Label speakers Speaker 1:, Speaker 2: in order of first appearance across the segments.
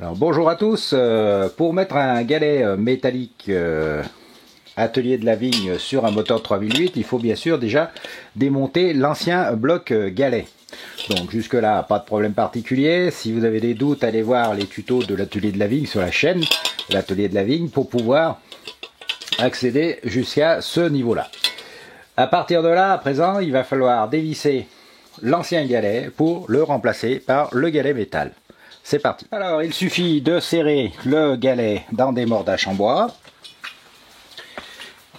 Speaker 1: Alors, bonjour à tous. Pour mettre un galet métallique atelier de la vigne sur un moteur de 3008, il faut bien sûr déjà démonter l'ancien bloc galet. Donc jusque là, pas de problème particulier. Si vous avez des doutes, allez voir les tutos de l'atelier de la vigne sur la chaîne l'atelier de la vigne pour pouvoir accéder jusqu'à ce niveau-là. À partir de là, à présent, il va falloir dévisser l'ancien galet pour le remplacer par le galet métal. C'est parti. Alors, il suffit de serrer le galet dans des mordaches en bois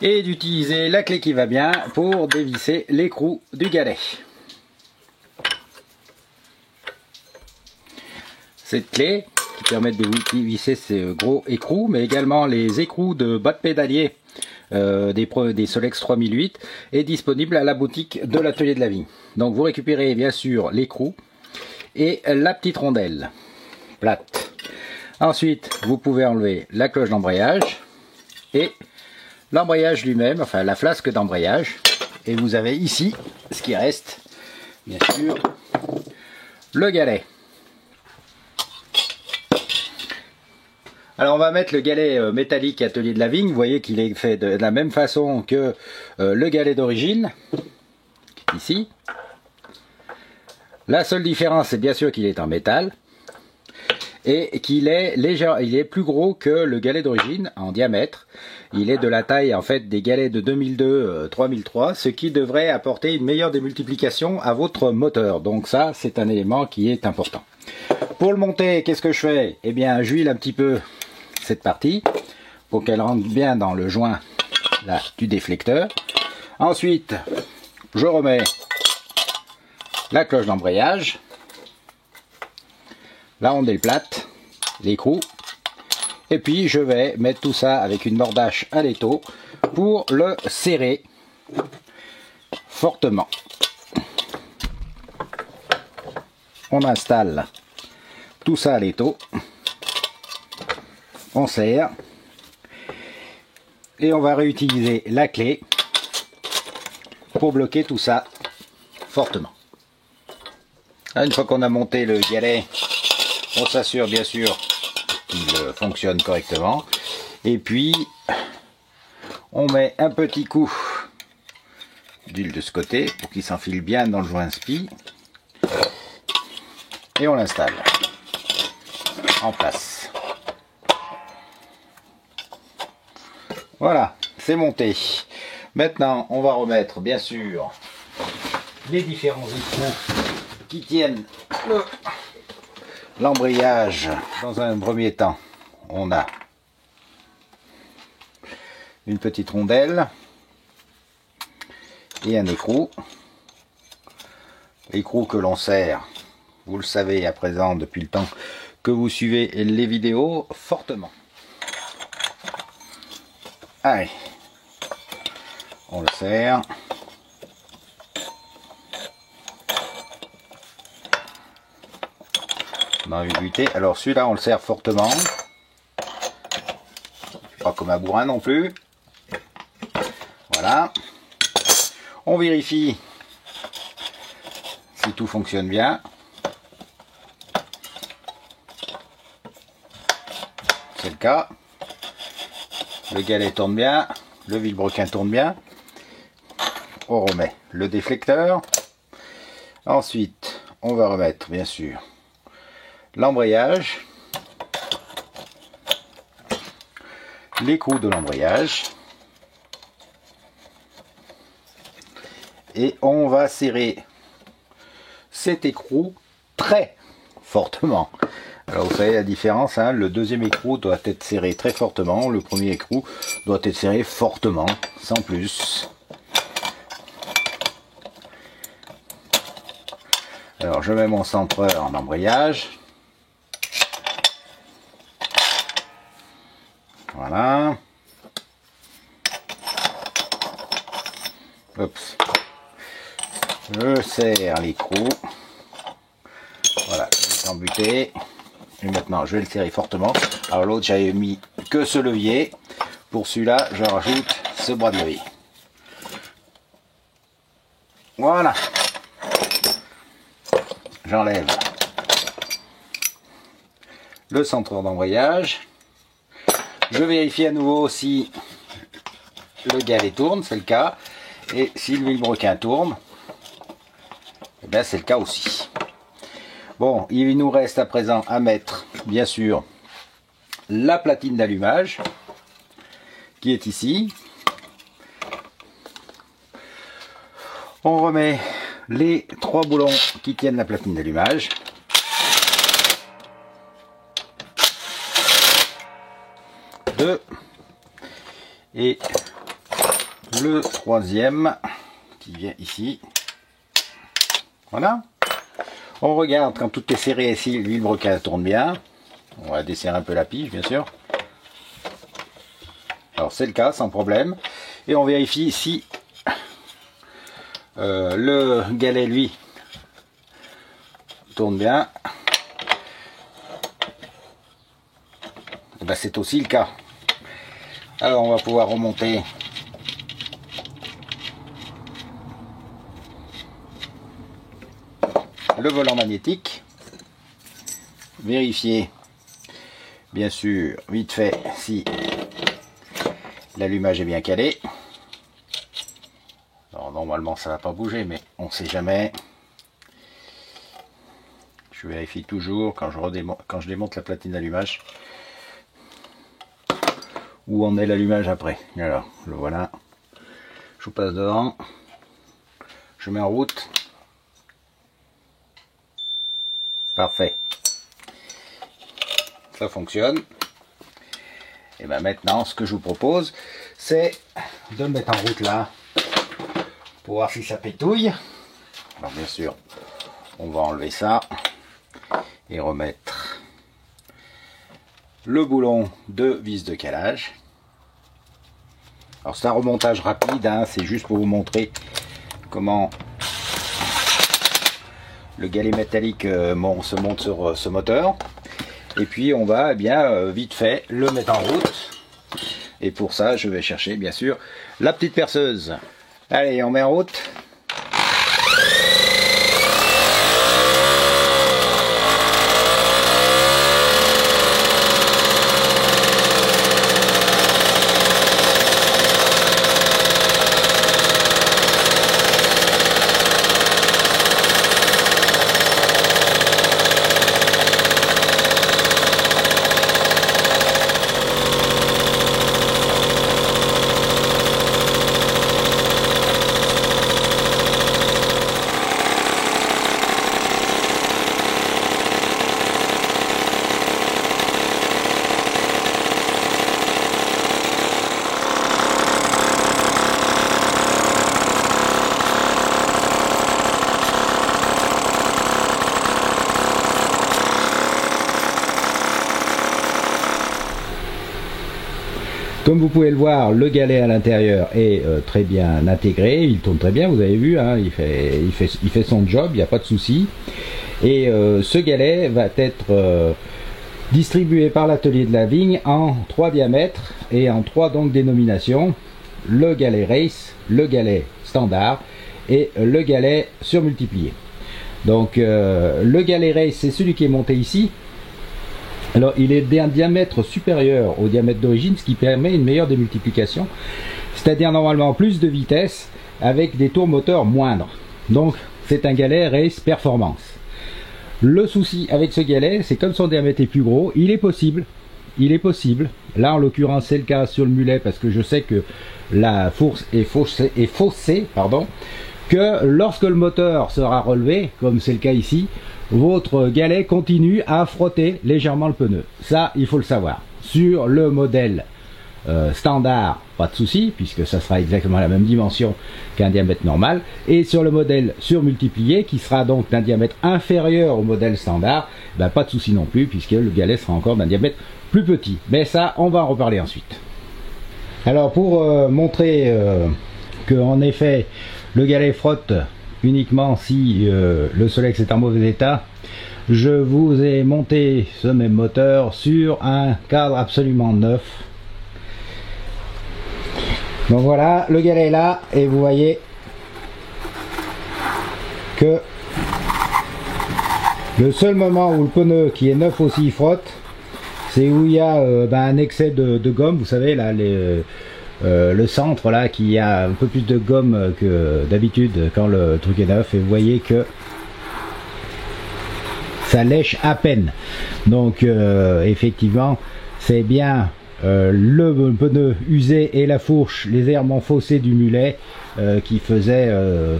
Speaker 1: et d'utiliser la clé qui va bien pour dévisser l'écrou du galet. Cette clé qui permet de dévisser ces gros écrous, mais également les écrous de bas de pédalier des Solex 3008 est disponible à la boutique de l'atelier de la vigne. Donc vous récupérez bien sûr l'écrou et la petite rondelle plate. Ensuite, vous pouvez enlever la cloche d'embrayage et l'embrayage lui-même, enfin la flasque d'embrayage. Et vous avez ici ce qui reste, bien sûr, le galet. Alors on va mettre le galet métallique atelier de la vigne. Vous voyez qu'il est fait de la même façon que le galet d'origine, ici. La seule différence, c'est bien sûr qu'il est en métal et qu'il est léger, il est plus gros que le galet d'origine en diamètre. Il est de la taille en fait des galets de 2002-3003, ce qui devrait apporter une meilleure démultiplication à votre moteur. Donc ça, c'est un élément qui est important. Pour le monter, qu'est-ce que je fais? Eh bien, j'huile un petit peu cette partie pour qu'elle rentre bien dans le joint là, du déflecteur. Ensuite, je remets la cloche d'embrayage, la rondelle plate, l'écrou, et puis je vais mettre tout ça avec une mordache à l'étau pour le serrer fortement. On installe tout ça à l'étau, on serre et on va réutiliser la clé pour bloquer tout ça fortement. Une fois qu'on a monté le galet, on s'assure bien sûr qu'il fonctionne correctement et puis on met un petit coup d'huile de ce côté pour qu'il s'enfile bien dans le joint spi et on l'installe en place. Voilà, c'est monté. Maintenant on va remettre bien sûr les différents écrous qui tiennent l'embrayage. Dans un premier temps, on a une petite rondelle et un écrou. Écrou que l'on serre, vous le savez à présent depuis le temps que vous suivez les vidéos, fortement. Allez, on le serre. Ambiguïté. Alors celui-là on le serre fortement, pas comme un bourrin non plus. Voilà, on vérifie si tout fonctionne bien. C'est le cas. Le galet tourne bien, le vilebrequin tourne bien. On remet le déflecteur. Ensuite on va remettre bien sûr l'embrayage, l'écrou de l'embrayage et on va serrer cet écrou très fortement. Alors vous savez la différence, hein, le deuxième écrou doit être serré très fortement, le premier écrou doit être serré fortement, sans plus. Alors je mets mon centreur en embrayage. Voilà. Oups. Je serre l'écrou. Voilà, il est embuté. Et maintenant, je vais le serrer fortement. Alors l'autre, j'avais mis que ce levier. Pour celui-là, je rajoute ce bras de levier. Voilà. J'enlève le centreur d'embrayage. Je vérifie à nouveau si le galet tourne, c'est le cas. Et si le vilebrequin tourne, eh bien c'est le cas aussi. Bon, il nous reste à présent à mettre, bien sûr, la platine d'allumage qui est ici. On remet les 3 boulons qui tiennent la platine d'allumage. Et le troisième qui vient ici. Voilà. On regarde quand tout est serré ici, le vilebrequin tourne bien. On va desserrer un peu la pige, bien sûr. Alors c'est le cas, sans problème. Et on vérifie si le galet, lui, tourne bien. Ben, c'est aussi le cas. Alors on va pouvoir remonter le volant magnétique, vérifier bien sûr vite fait si l'allumage est bien calé. Alors, normalement ça va pas bouger, mais on ne sait jamais. Je vérifie toujours quand je démonte la platine d'allumage où en est l'allumage après. Alors le voilà, je vous passe devant, je mets en route. Parfait, ça fonctionne. Et bien maintenant ce que je vous propose c'est de le mettre en route là pour voir si ça pétouille. Alors bien sûr on va enlever ça et remettre le boulon de vis de calage. Alors c'est un remontage rapide, hein, c'est juste pour vous montrer comment le galet métallique se monte sur ce moteur. Et puis on va vite fait le mettre en route. Et pour ça je vais chercher bien sûr la petite perceuse. Allez, on met en route. Comme vous pouvez le voir, le galet à l'intérieur est très bien intégré, il tourne très bien, vous avez vu, hein, il fait son job, il n'y a pas de souci. Et ce galet va être distribué par l'atelier de la vigne en 3 diamètres et en 3 donc dénominations: le galet race, le galet standard et le galet surmultiplié. Donc le galet race, c'est celui qui est monté ici. Alors il est d'un diamètre supérieur au diamètre d'origine, ce qui permet une meilleure démultiplication, c'est-à-dire normalement plus de vitesse avec des tours moteurs moindres. Donc c'est un galet race performance. Le souci avec ce galet, c'est comme son diamètre est plus gros, il est possible, là en l'occurrence c'est le cas sur le mulet parce que je sais que la fourche est faussée, que lorsque le moteur sera relevé, comme c'est le cas ici, votre galet continue à frotter légèrement le pneu. Ça, il faut le savoir. Sur le modèle standard, pas de souci, puisque ça sera exactement la même dimension qu'un diamètre normal. Et sur le modèle surmultiplié, qui sera donc d'un diamètre inférieur au modèle standard, ben, pas de souci non plus, puisque le galet sera encore d'un diamètre plus petit. Mais ça, on va en reparler ensuite. Alors, pour montrer que en effet, le galet frotte uniquement si le Solex est en mauvais état, je vous ai monté ce même moteur sur un cadre absolument neuf. Donc voilà, le galet est là et vous voyez que le seul moment où le pneu qui est neuf aussi frotte, c'est où il y a un excès de gomme, vous savez là, le centre là qui a un peu plus de gomme que d'habitude quand le truc est neuf, et vous voyez que ça lèche à peine. Donc effectivement c'est bien le pneu usé et la fourche légèrement faussée du mulet qui faisait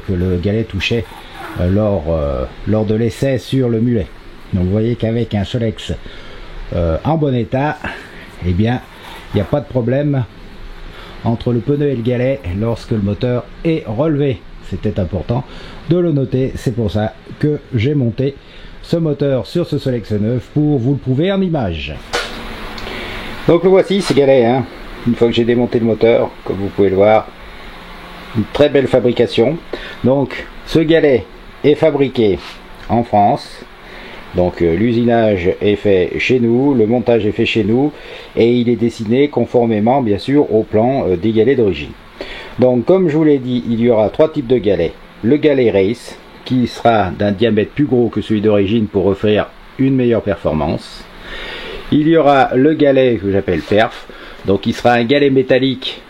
Speaker 1: que le galet touchait lors de l'essai sur le mulet. Donc vous voyez qu'avec un Solex en bon état, eh bien il n'y a pas de problème entre le pneu et le galet lorsque le moteur est relevé. C'était important de le noter, c'est pour ça que j'ai monté ce moteur sur ce Solex 9 pour vous le prouver en image. Donc le voici, ce galet, hein. Une fois que j'ai démonté le moteur, comme vous pouvez le voir, une très belle fabrication. Donc ce galet est fabriqué en France. Donc l'usinage est fait chez nous, le montage est fait chez nous, et il est dessiné conformément bien sûr au plan des galets d'origine. Donc comme je vous l'ai dit, il y aura trois types de galets. Le galet race, qui sera d'un diamètre plus gros que celui d'origine pour offrir une meilleure performance. Il y aura le galet que j'appelle perf, donc il sera un galet métallique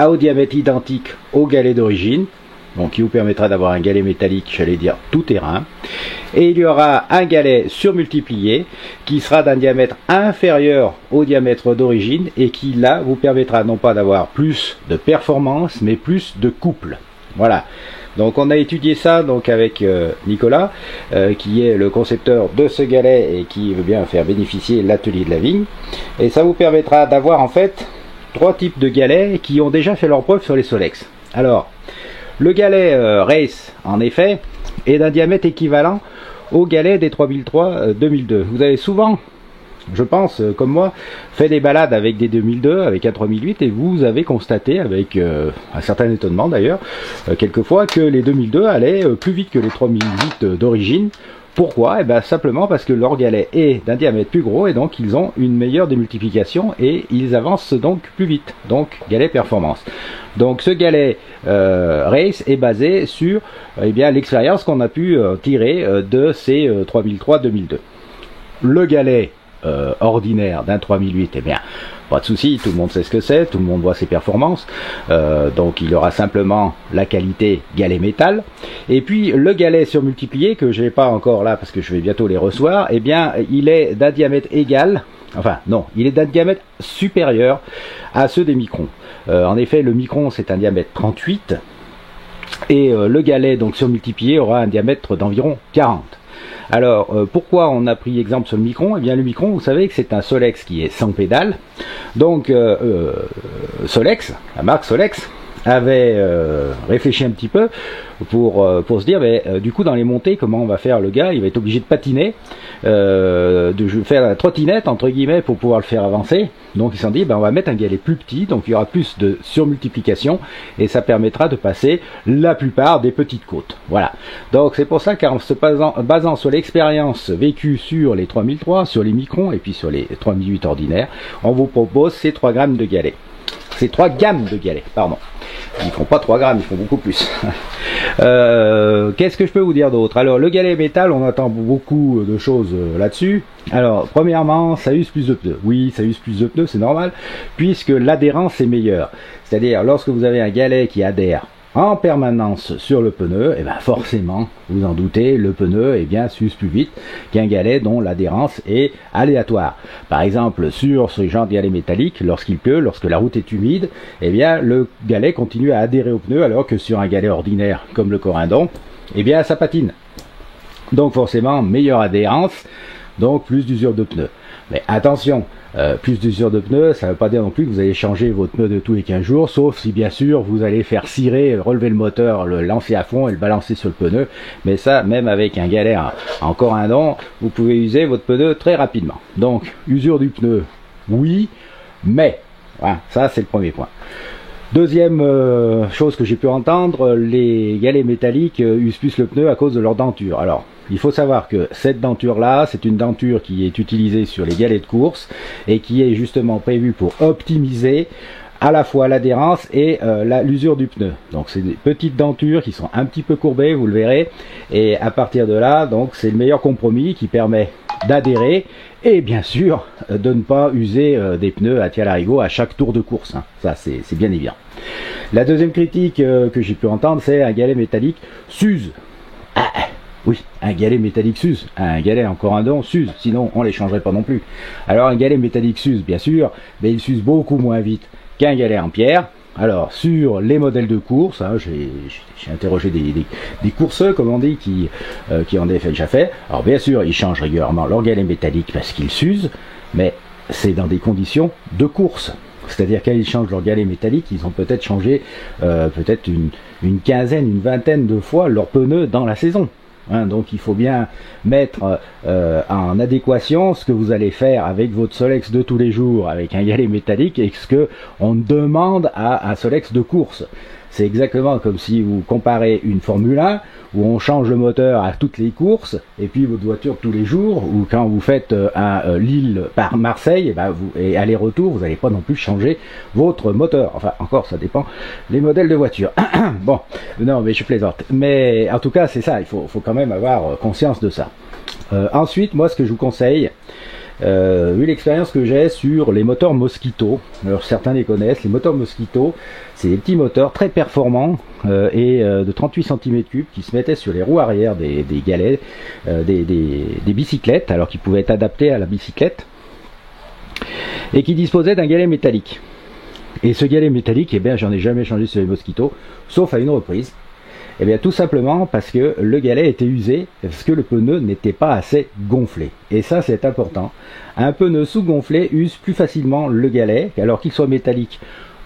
Speaker 1: au diamètre identique au galet d'origine, donc qui vous permettra d'avoir un galet métallique, j'allais dire tout terrain. Et il y aura un galet surmultiplié qui sera d'un diamètre inférieur au diamètre d'origine et qui là vous permettra non pas d'avoir plus de performance mais plus de couple. Voilà. Donc on a étudié ça donc avec Nicolas qui est le concepteur de ce galet et qui veut bien faire bénéficier l'atelier de la vigne, et ça vous permettra d'avoir en fait trois types de galets qui ont déjà fait leur preuve sur les Solex. Alors le galet race en effet est d'un diamètre équivalent au galet des 3003-2002. Vous avez souvent, je pense, comme moi, fait des balades avec des 2002, avec un 3008, et vous avez constaté, avec un certain étonnement d'ailleurs, quelquefois, que les 2002 allaient plus vite que les 3008 d'origine. Pourquoi? Eh bien simplement parce que leur galet est d'un diamètre plus gros et donc ils ont une meilleure démultiplication et ils avancent donc plus vite. Donc galet performance. Donc ce galet race est basé sur l'expérience qu'on a pu tirer de ces 3003-2002. Le galet ordinaire d'un 3008, eh bien pas de souci, tout le monde sait ce que c'est, tout le monde voit ses performances, donc il aura simplement la qualité galet métal. Et puis le galet surmultiplié, que je n'ai pas encore là parce que je vais bientôt les recevoir, eh bien il est d'un diamètre égal, enfin non, il est d'un diamètre supérieur à ceux des microns. En effet, le micron c'est un diamètre 38, et le galet donc surmultiplié aura un diamètre d'environ 40. Alors, pourquoi on a pris exemple sur le micron? Eh bien, le micron, vous savez que c'est un Solex qui est sans pédale. Donc, Solex, la marque Solex, avait réfléchi un petit peu pour se dire, du coup, dans les montées, comment on va faire? Le gars, il va être obligé de patiner, de faire la trottinette, entre guillemets, pour pouvoir le faire avancer. Donc, ils se sont dit, on va mettre un galet plus petit, donc il y aura plus de surmultiplication, et ça permettra de passer la plupart des petites côtes. Voilà. Donc, c'est pour ça qu'en se basant sur l'expérience vécue sur les 3003, sur les microns, et puis sur les 3008 ordinaires, on vous propose ces 3 grammes de galets. Ces 3 gammes de galets, pardon. Ils font pas 3 grammes, ils font beaucoup plus. Qu'est-ce que je peux vous dire d'autre? Alors, le galet métal, on attend beaucoup de choses là-dessus. Alors, premièrement, ça use plus de pneus. Oui, ça use plus de pneus, c'est normal, puisque l'adhérence est meilleure. C'est-à-dire, lorsque vous avez un galet qui adhère en permanence sur le pneu, et forcément, vous en doutez, le pneu s'use plus vite qu'un galet dont l'adhérence est aléatoire. Par exemple, sur ce genre de galet métallique, lorsqu'il pleut, lorsque la route est humide, le galet continue à adhérer au pneu, alors que sur un galet ordinaire comme le Corindon, ça patine. Donc forcément, meilleure adhérence, donc plus d'usure de pneus. Mais attention, plus d'usure de pneus, ça ne veut pas dire non plus que vous allez changer votre pneu de tous les 15 jours, sauf si bien sûr vous allez faire cirer, relever le moteur, le lancer à fond et le balancer sur le pneu. Mais ça, même avec un galet en Corindon, vous pouvez user votre pneu très rapidement. Donc, usure du pneu, oui, mais, voilà, ça c'est le premier point. Deuxième chose que j'ai pu entendre, les galets métalliques usent plus le pneu à cause de leur denture. Alors, il faut savoir que cette denture-là, c'est une denture qui est utilisée sur les galets de course et qui est justement prévue pour optimiser à la fois l'adhérence et l'usure du pneu. Donc c'est des petites dentures qui sont un petit peu courbées, vous le verrez, et à partir de là, donc c'est le meilleur compromis qui permet d'adhérer et bien sûr de ne pas user des pneus à tiers-larigot à chaque tour de course, hein. Ça c'est bien évident. La deuxième critique que j'ai pu entendre, c'est un galet métallique s'use. Ah, oui, un galet métallique s'use, un galet en corindon s'use, sinon on les changerait pas non plus. Alors un galet métallique s'use bien sûr, mais il s'use beaucoup moins vite qu'un galet en pierre. Alors sur les modèles de course, hein, j'ai interrogé des courseux comme on dit qui en ont déjà fait. Alors bien sûr ils changent régulièrement leur galet métallique parce qu'ils s'usent, mais c'est dans des conditions de course. C'est-à-dire quand ils changent leur galet métallique, ils ont peut-être changé peut-être une quinzaine, une vingtaine de fois leurs pneus dans la saison. Hein, donc il faut bien mettre en adéquation ce que vous allez faire avec votre Solex de tous les jours avec un galet métallique et ce que on demande à un Solex de course. C'est exactement comme si vous comparez une Formule 1 où on change le moteur à toutes les courses et puis votre voiture de tous les jours, ou quand vous faites un Lille par Marseille, et aller-retour, vous n'allez pas non plus changer votre moteur. Enfin, encore, ça dépend les modèles de voiture. Bon, non, mais je plaisante. Mais en tout cas, c'est ça, il faut quand même avoir conscience de ça. Ensuite, moi, ce que je vous conseille, vu l'expérience que j'ai sur les moteurs Mosquito, alors certains les connaissent, les moteurs Mosquito, c'est des petits moteurs très performants de 38 cm3 qui se mettaient sur les roues arrière des galets, des bicyclettes, alors qu'ils pouvaient être adaptés à la bicyclette, et qui disposaient d'un galet métallique. Et ce galet métallique, eh bien, j'en ai jamais changé sur les Mosquito, sauf à une reprise. Eh bien tout simplement parce que le galet était usé, parce que le pneu n'était pas assez gonflé. Et ça c'est important. Un pneu sous-gonflé use plus facilement le galet, alors qu'il soit métallique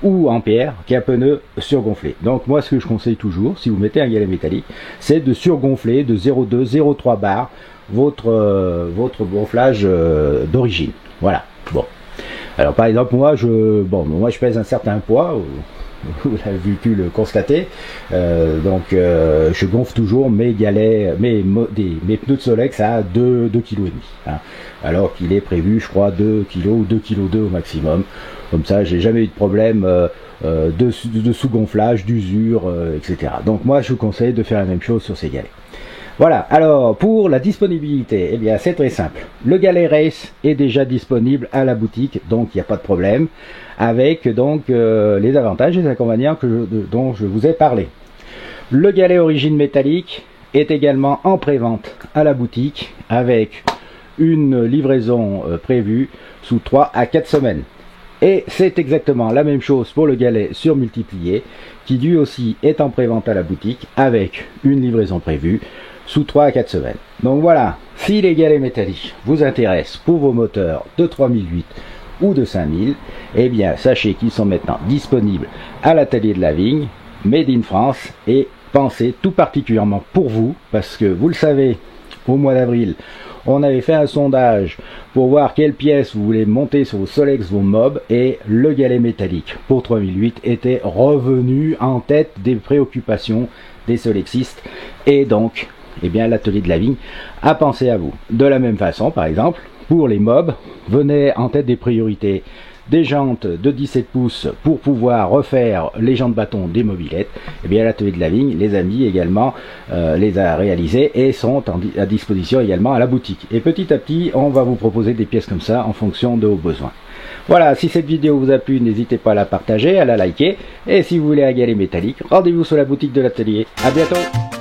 Speaker 1: ou en pierre, qu'un pneu surgonflé. Donc moi ce que je conseille toujours, si vous mettez un galet métallique, c'est de surgonfler de 0,2, 0,3 bar votre gonflage d'origine. Voilà. Bon. Alors par exemple moi je pèse un certain poids. Vous l'avez pu le constater, donc je gonfle toujours mes galets, mes pneus de Solex à 2,5 kg, hein, alors qu'il est prévu je crois 2 kg ou 2,2 kg au maximum. Comme ça j'ai jamais eu de problème de sous-gonflage, d'usure, etc. Donc moi je vous conseille de faire la même chose sur ces galets. Voilà, alors pour la disponibilité, eh bien c'est très simple. Le galet Race est déjà disponible à la boutique, donc il n'y a pas de problème, avec donc les avantages et les inconvénients dont je vous ai parlé. Le galet Origine métallique est également en pré-vente à la boutique, avec une livraison prévue sous 3 à 4 semaines. Et c'est exactement la même chose pour le galet surmultiplié, qui lui aussi est en pré-vente à la boutique, avec une livraison prévue sous 3 à 4 semaines. Donc voilà, si les galets métalliques vous intéressent pour vos moteurs de 3008 ou de 5000, eh bien sachez qu'ils sont maintenant disponibles à l'atelier de la Vigne, Made in France, et pensez tout particulièrement pour vous, parce que vous le savez, au mois d'avril, on avait fait un sondage pour voir quelles pièces vous voulez monter sur vos Solex, vos Mob, et le galet métallique pour 3008 était revenu en tête des préoccupations des solexistes, et donc eh bien l'atelier de la Vigne a pensé à vous. De la même façon, par exemple, pour les Mob, venait en tête des priorités des jantes de 17 pouces pour pouvoir refaire les jantes bâton des mobylettes. Eh bien l'atelier de la Vigne les a mis également, les a réalisés et sont à disposition également à la boutique. Et petit à petit, on va vous proposer des pièces comme ça en fonction de vos besoins. Voilà, si cette vidéo vous a plu, n'hésitez pas à la partager, à la liker. Et si vous voulez un galet métallique, rendez-vous sur la boutique de l'atelier. À bientôt!